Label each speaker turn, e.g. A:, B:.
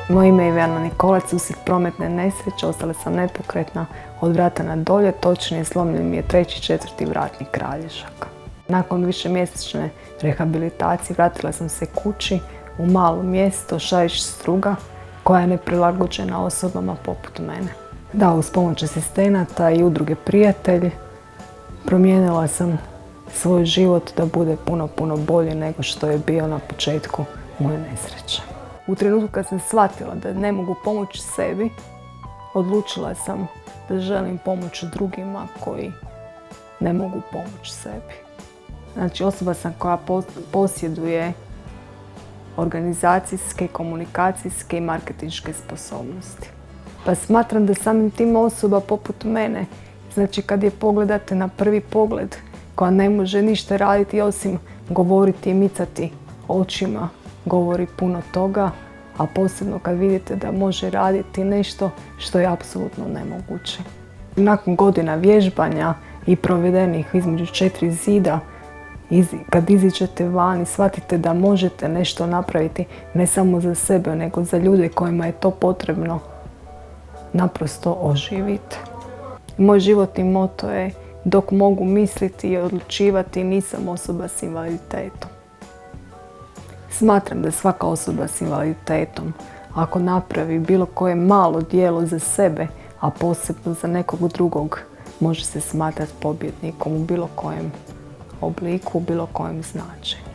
A: Moje ime je Ivana Nikolac, uslijed prometne nesreće ostala sam nepokretna od vrata na dolje, točnije slomljen mi je 3. i 4. vratni kralježak. Nakon višemjesečne rehabilitacije vratila sam se kući u malo mjesto Šajić-Struga koja je neprilagođena osobama poput mene. Da, uz pomoć asistenata i udruge Prijatelj promijenila sam svoj život da bude puno bolji nego što je bio na početku moje nesreće. U trenutku kad sam shvatila da ne mogu pomoći sebi, odlučila sam da želim pomoći drugima koji ne mogu pomoći sebi. Znači, osoba sam koja posjeduje organizacijske, komunikacijske i marketinške sposobnosti. Pa smatram da samim tim osoba poput mene, znači kad je pogledate na prvi pogled, koja ne može ništa raditi osim govoriti i micati očima, govori puno toga, a posebno kad vidite da može raditi nešto što je apsolutno nemoguće. Nakon godina vježbanja i provedenih između 4 zida, kad iziđete van i shvatite da možete nešto napraviti ne samo za sebe, nego za ljude kojima je to potrebno, naprosto oživite. Moj životni moto je: dok mogu misliti i odlučivati, nisam osoba s invaliditetom. Smatram da svaka osoba s invaliditetom, ako napravi bilo koje malo djelo za sebe, a posebno za nekog drugog, može se smatrati pobjednikom u bilo kojem obliku, u bilo kojem značaju.